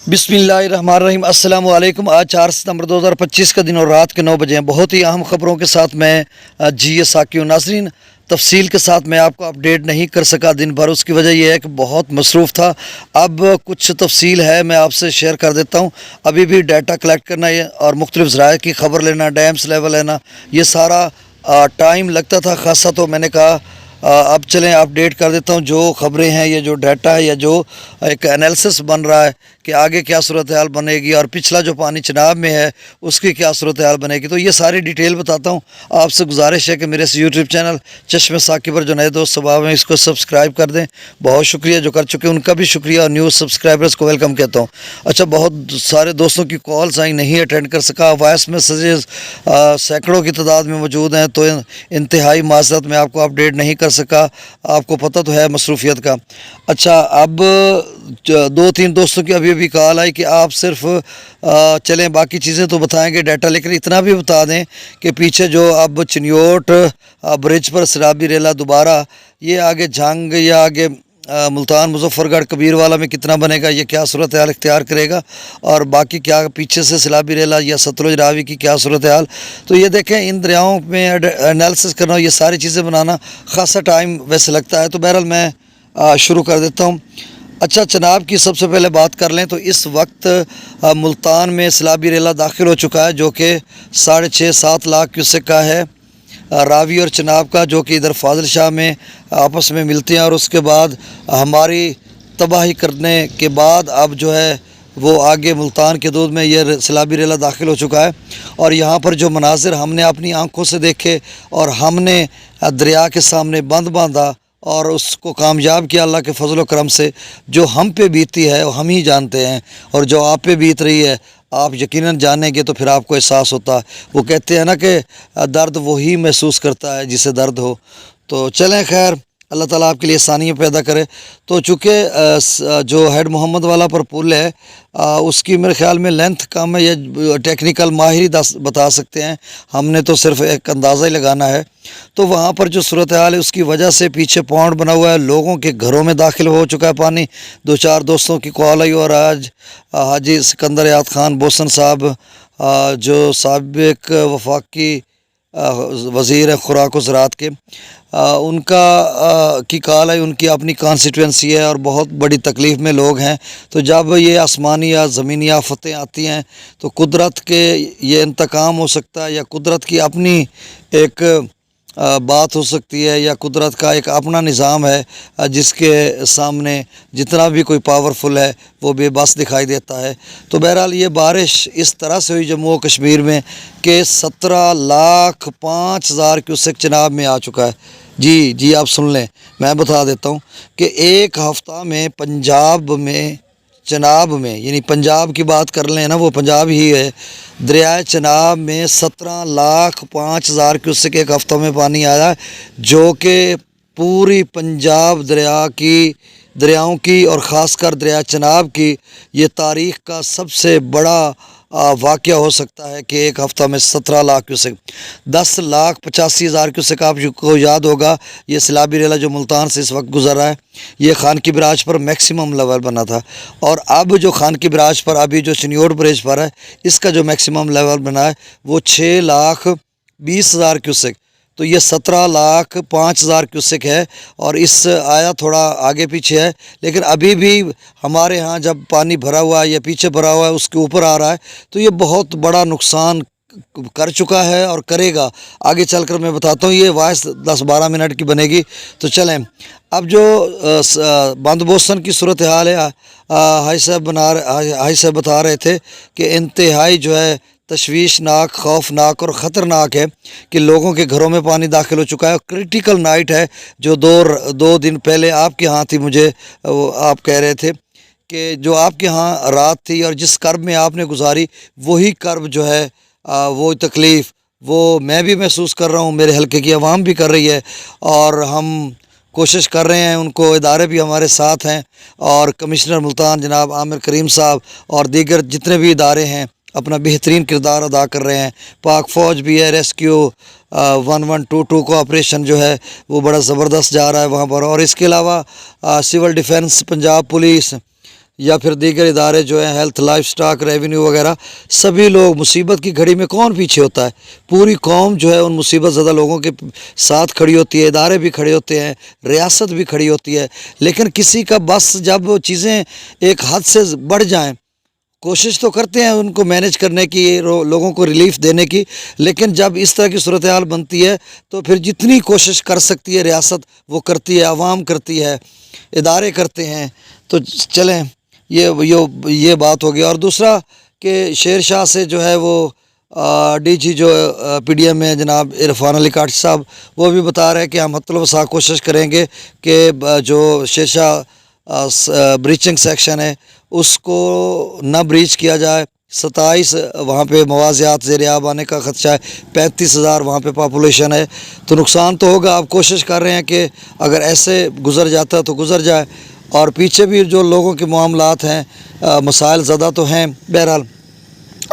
बिस्मिल्लाहिर्रहमानिर्रहीम अस्सलाम वालेकुम। आज 4 सितंबर 2025 का दिन और रात के 9 बजे हैं। बहुत ही अहम ख़बरों के साथ मैं जी साकी हूँ। नाज़रीन, तफसील के साथ मैं आपको अपडेट नहीं कर सका दिन भर। उसकी वजह यह है कि बहुत मसरूफ़ था। अब कुछ तफसील है, मैं आपसे शेयर कर देता हूँ। अभी भी डाटा कलेक्ट करना है और मुख्तलिफ़ ज़राए की ख़बर लेना, डैम्स लेवल लेना, ये सारा टाइम लगता था खासा। तो मैंने कहा अब चलें अपडेट कर देता हूँ जो ख़बरें हैं, ये जो डाटा है या जो एक एनालिसिस बन रहा है कि आगे क्या सूरत हाल बनेगी और पिछला जो पानी चिनाब में है उसकी क्या सूरत हाल बनेगी। तो ये सारी डिटेल बताता हूँ। आपसे गुजारिश है कि मेरे इस यूट्यूब चैनल चश्मे साकी पर जो नए दोस्त स्वभाव हैं इसको सब्सक्राइब कर दें। बहुत शुक्रिया जो कर चुके हैं, उनका भी शुक्रिया और न्यूज़ सब्सक्राइबर्स को वेलकम कहता हूँ। अच्छा, बहुत सारे दोस्तों की कॉल्स आई, नहीं अटेंड कर सका। वॉइस मैसेजेस सैकड़ों की तादाद में मौजूद हैं, तो इंतहाई माज़रत में आपको अपडेट नहीं कर सका। आपको पता तो है मसरूफियत का। अच्छा, अब 2-3 दोस्तों की अभी अभी कॉल आई कि आप सिर्फ चलें बाकी चीज़ें तो बताएंगे डाटा, लेकिन इतना भी बता दें कि पीछे जो अब चिन्योट ब्रिज पर सराबी रेला दोबारा ये आगे जंग या आगे मुल्तान मुजफ्फरगढ़ कबीरवाला में कितना बनेगा, ये क्या सूरत हाल इख्तियार करेगा, और बाकी क्या पीछे से सैलाबी रेला या सतलुज रावी की क्या सूरत हाल। तो ये देखें, इन दरियाओं में एनालिसिस करना, ये सारी चीज़ें बनाना खासा टाइम वैसे लगता है। तो बहरहाल मैं शुरू कर देता हूँ। अच्छा, चनाब की सबसे पहले बात कर लें तो इस वक्त मुल्तान में सैलाबी रेला दाखिल हो चुका है जो कि 6.5-7 लाख क्यूसेक का है। रावी और चनाब का जो कि इधर फाजिल शाह में आपस में मिलते हैं, और उसके बाद हमारी तबाही करने के बाद अब जो है वो आगे मुल्तान के दूध में ये सैलाबी रेला दाखिल हो चुका है। और यहाँ पर जो मनाजिर हमने अपनी आँखों से देखे और हमने दरिया के सामने बंद बांधा और उसको कामयाब किया अल्लाह के फजल व करम से, जो हम पे बीती है वो हम ही जानते हैं, और जो आप पे बीत रही है आप यकीनन जानेंगे तो फिर आपको एहसास होता है। वो कहते हैं ना कि दर्द वही महसूस करता है जिसे दर्द हो। तो चलें, खैर अल्लाह ताला आपके लिए आसानियाँ पैदा करे। तो चूँकि जो हेड मोहम्मद वाला पर पुल है उसकी मेरे ख़्याल में लेंथ कम है, या टेक्निकल माहिर ही बता सकते हैं, हमने तो सिर्फ एक अंदाज़ा ही लगाना है। तो वहाँ पर जो सूरत हाल है उसकी वजह से पीछे पौंड बना हुआ है, लोगों के घरों में दाखिल हो चुका है पानी। 2-4 दोस्तों की कॉल आई और आज हाजी सिकंदर याद ख़ान बोसन साहब जो साबिक वफाकी वज़ीर है खुराक व ज़राअत के, उनका की कॉल आई। उनकी अपनी कॉन्स्टिट्यूंसी है और बहुत बड़ी तकलीफ़ में लोग हैं। तो जब ये आसमानी या ज़मीनी आफ़तें आती हैं तो कुदरत के ये इंतकाम हो सकता है, या कुदरत की अपनी एक बात हो सकती है, या कुदरत का एक अपना निज़ाम है जिसके सामने जितना भी कोई पावरफुल है वो बेबस दिखाई देता है। तो बहरहाल ये बारिश इस तरह से हुई जम्मू और कश्मीर में कि 17,05,000 क्यूसेक चनाब में आ चुका है। जी आप सुन लें, मैं बता देता हूँ कि एक हफ़्ता में पंजाब में चनाब में, यानी पंजाब की बात कर लें ना, वो पंजाब ही है, दरियाए चनाब में 17,05,000 क्यूसेक एक हफ़्तों में पानी आया है, जो कि पूरी पंजाब दरियाओं की और ख़ासकर दरिया चनाब की ये तारीख़ का सबसे बड़ा वाक़या हो सकता है कि एक हफ़्ता में 17 लाख क्यूसेक, 10,85,000 क्यूसेक। आपको याद होगा ये सैलाबी रेला जो मुल्तान से इस वक्त गुजर रहा है, ये खान की बराज पर मैक्सिमम लेवल बना था, और अब जो खान की बराज पर अभी जो चिन्योट ब्रिज पर है इसका जो मैक्सिमम लेवल बना है वो 6,20,000 क्यूसेक। तो ये 17,05,000 क्यूसेक है, और इस आया थोड़ा आगे पीछे है, लेकिन अभी भी हमारे यहाँ जब पानी भरा हुआ है या पीछे भरा हुआ है उसके ऊपर आ रहा है, तो ये बहुत बड़ा नुकसान कर चुका है और करेगा। आगे चलकर मैं बताता हूँ, ये वॉइस 10-12 मिनट की बनेगी। तो चलें, अब जो बंदबोसन की सूरत हाल है, हाई साहब बता रहे थे कि इंतहाई जो है तशवीशनाक, खौफनाक और ख़तरनाक है कि लोगों के घरों में पानी दाखिल हो चुका है। क्रिटिकल नाइट है जो दो दिन पहले आपके यहाँ थी, मुझे आप कह रहे थे कि जो आपके यहाँ रात थी और जिस कर्ब में आपने गुजारी वही कर्ब जो है वो तकलीफ़ वो मैं भी महसूस कर रहा हूँ, मेरे हल्के की आवाम भी कर रही है, और हम कोशिश कर रहे हैं, उनको इदारे भी हमारे साथ हैं, और कमिश्नर मुल्तान जनाब आमिर करीम साहब और दीगर जितने भी इदारे हैं अपना बेहतरीन किरदार अदा कर रहे हैं। पाक फ़ौज भी है, रेस्क्यू 1122 का ऑपरेशन जो है वो बड़ा ज़बरदस्त जा रहा है वहाँ पर, और इसके अलावा सिविल डिफेंस, पंजाब पुलिस, या फिर दीगर इदारे जो हैं, हेल्थ, लाइफ स्टॉक, रेवेन्यू वगैरह, सभी लोग मुसीबत की घड़ी में कौन पीछे होता है? पूरी कौम जो है उन मुसीबत ज़्यादा लोगों के साथ खड़ी होती है, इदारे भी खड़े होते हैं, रियासत भी खड़ी होती है। लेकिन किसी का बस जब चीज़ें एक हद से बढ़ जाएं, कोशिश तो करते हैं उनको मैनेज करने की, लोगों को रिलीफ देने की, लेकिन जब इस तरह की सूरत हाल बनती है तो फिर जितनी कोशिश कर सकती है रियासत वो करती है, आवाम करती है, इदारे करते हैं। तो चलें, ये बात हो गई। और दूसरा कि शेर शाह से जो है वो डीजी जो पीडीएम में जनाब इरफान अली काठी साहब, वो भी बता रहे हैं कि हम हत्तुल वसा कोशिश करेंगे कि जो शेर शाह ब्रीचिंग सेक्शन है उसको न ब्रीच किया जाए। 27 वहाँ पे मवाज़ियात ज़ेर-ए-आब आने का ख़दशा है, 35,000 वहाँ पे पॉपुलेशन है, तो नुकसान तो होगा। अब कोशिश कर रहे हैं कि अगर ऐसे गुज़र जाता तो गुज़र जाए। और पीछे भी जो लोगों के मामलात हैं, मसाइल ज़्यादा तो हैं। बहरहाल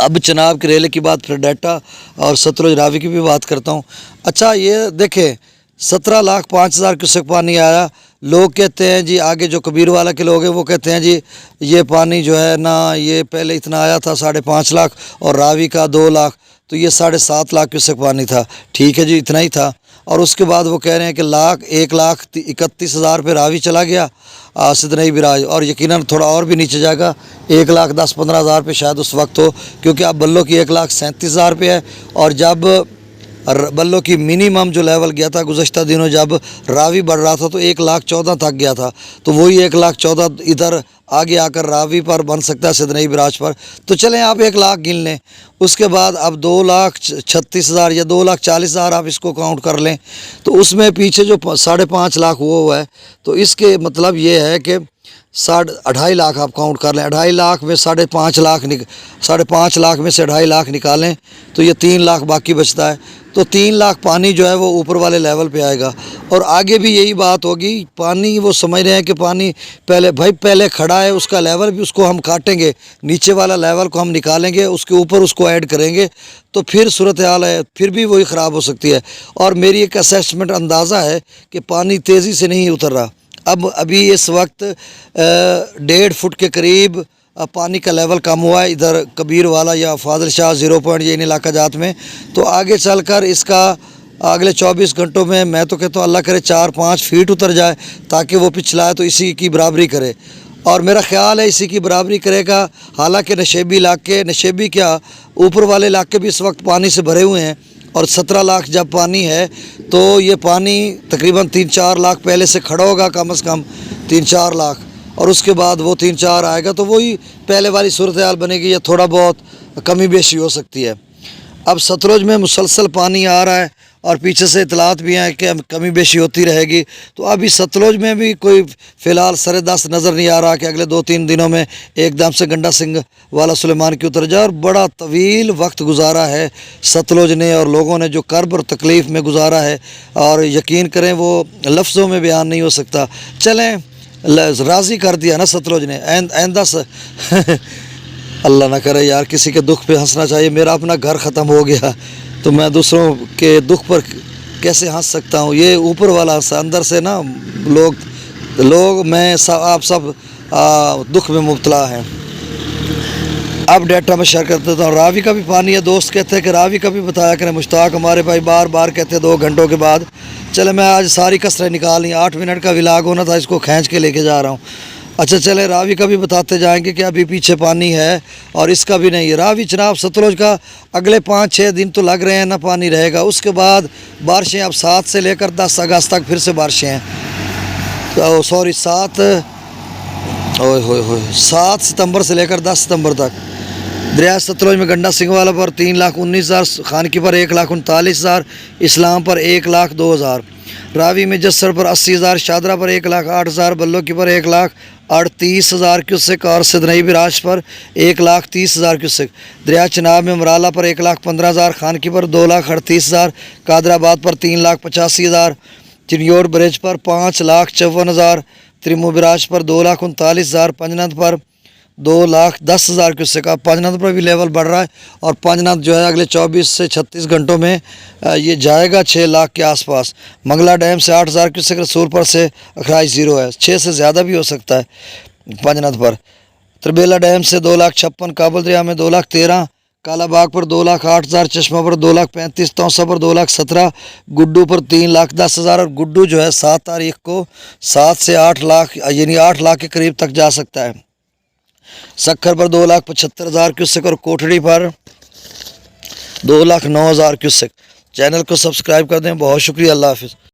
अब चनाब के रेले की बात, फिर डेल्टा और सतलुज रावी की भी बात करता हूँ। अच्छा, ये देखें 17,05,000 क्यूसेक पानी आया। लोग कहते हैं जी, आगे जो कबीरवाला के लोग हैं वो कहते हैं जी ये पानी जो है ना, ये पहले इतना आया था 5.5 लाख, और रावी का 2 लाख, तो ये 7.5 लाख क्यूसेक पानी था। ठीक है जी, इतना ही था। और उसके बाद वो कह रहे हैं कि 1,31,000 पे रावी चला गया सिदनई बिराज, और यकीनन थोड़ा और भी नीचे जाएगा, 1,10,15,000 पे शायद उस वक्त हो, क्योंकि अब बल्लो की 1,37,000 पे है। और जब बल्लो की मिनिमम जो लेवल गया था गुज़श्ता दिनों जब रावी बढ़ रहा था तो 1,14,000 तक गया था, तो वही 1,14,000 इधर आगे आकर रावी पर बन सकता है, सिदनई बिराज पर। तो चलें आप 1 लाख गिन लें, उसके बाद अब 2,36,000 या 2,40,000 आप इसको काउंट कर लें, तो उसमें पीछे जो 5.5 लाख वो है, तो इसके मतलब ये है कि 2.5 लाख आप काउंट कर लें। 2.5 लाख में 5.5 लाख 5.5 लाख में से 2.5 लाख निकालें तो ये 3 लाख बाकी बचता है। तो 3 लाख पानी जो है वो ऊपर वाले लेवल पे आएगा। और आगे भी यही बात होगी। पानी वो समझ रहे हैं कि पानी पहले खड़ा है, उसका लेवल भी उसको हम काटेंगे, नीचे वाला लेवल को हम निकालेंगे, उसके ऊपर उसको ऐड करेंगे, तो फिर सूरत हाल है फिर भी वही ख़राब हो सकती है। और मेरी एक असेसमेंट अंदाज़ा है कि पानी तेज़ी से नहीं उतर रहा। अब अभी इस वक्त 1.5 फुट के करीब पानी का लेवल कम हुआ है इधर कबीर वाला या फाजिल शाह 0 पॉइंट ये इन इलाका जात में। तो आगे चलकर इसका अगले 24 घंटों में मैं तो कहता हूँ अल्लाह करे 4-5 फीट उतर जाए, ताकि वो पिछला है तो इसी की बराबरी करे। और मेरा ख्याल है इसी की बराबरी करेगा। हालांकि नशेबी इलाके, नशेबी क्या ऊपर वाले इलाके भी इस वक्त पानी से भरे हुए हैं, और 17 लाख जब पानी है तो ये पानी तकरीबन 3-4 लाख पहले से खड़ा होगा, कम से कम 3-4 लाख, और उसके बाद वो 3-4 आएगा तो वही पहले वाली सूरत हाल बनेगी, या थोड़ा बहुत कमी बेशी हो सकती है। अब सतलुज में मुसलसल पानी आ रहा है और पीछे से इतलात भी हैं कि कमी बेशी होती रहेगी। तो अभी सतलुज में भी कोई फ़िलहाल सरेदस्त नज़र नहीं आ रहा कि अगले 2-3 दिनों में एकदम से गंडा सिंह वाला सुलेमान की उतर जाए। और बड़ा तवील वक्त गुजारा है सतलुज ने, और लोगों ने जो कर्ब और तकलीफ़ में गुजारा है, और यकीन करें वो लफ्ज़ों में बयान नहीं हो सकता। चलें, राज़ी कर दिया ना सतलुज ने। आइंदा अल्लाह ना करे यार किसी के दुख पे हंसना चाहिए। मेरा अपना घर ख़त्म हो गया तो मैं दूसरों के दुख पर कैसे हंस सकता हूँ? ये ऊपर वाला हंसा, अंदर से ना लोग मैं आप सब दुख में मुब्तला हैं। अब डेटा में शेयर कर देता हूँ। रावी का भी पानी है, दोस्त कहते हैं कि रावी का भी बताया करें। मुश्ताक हमारे भाई बार बार कहते हैं 2 घंटों के बाद। चले मैं आज सारी कसरें निकाल ली, 8 मिनट का व्लॉग होना था, इसको खींच के लेके जा रहा हूँ। अच्छा चले, रावी का भी बताते जाएंगे कि अभी पीछे पानी है, और इसका भी नहीं है। रावी जनाब सतलुज का अगले 5-6 दिन तो लग रहे हैं ना पानी रहेगा। उसके बाद बारिशें अब 7 से लेकर 10 अगस्त तक फिर से बारिशें हैं। तो सॉरी 7 सितंबर से लेकर 10 सितंबर तक। दरिया सतलुज में गंडा सिंह वाला पर 3,19,000, खानकी पर 1,39,000, इस्लाम पर 1,02,000, रावी में जस्सर पर 80,000, शादरा पर 1,08,000, बल्लो की पर 1,38,000 क्यूसेक, और सिदनई बिराज पर 1,30,000 क्यूसेक। दरिया चनाब में मराला पर 1,15,000, खानकी पर 2,38,000, कादराबाद पर 3,85,000, चिन्योर ब्रिज पर 5,54,000, त्रिमो बिराज पर 2,39,000, पंजनद पर 2,10,000 क्यूसेक। का पंजनद पर भी लेवल बढ़ रहा है, और पंजनद जो है अगले 24 से 36 घंटों में ये जाएगा 6 लाख के आसपास। मंगला डैम से 8,000 क्यूसेक, रसूलपुर से अखराज 0 है, 6 से ज़्यादा भी हो सकता है पंजनद पर। तरबेला डैम से 2,56,000, काबुल दरिया में 2,13,000, कालाबाग पर 2,08,000, चश्मा पर 2,35,000, तौसा पर 2,17,000, गुड्डू पर 3,10,000 और गुड्डू जो है 7 तारीख को 7 से 8 लाख यानी 8 लाख के करीब तक जा सकता है। सक्खर पर 2,75,000 क्यूसेक और कोठड़ी पर 2,09,000 क्यूसेक। चैनल को सब्सक्राइब कर दें। बहुत शुक्रिया। अल्लाह हाफिज़।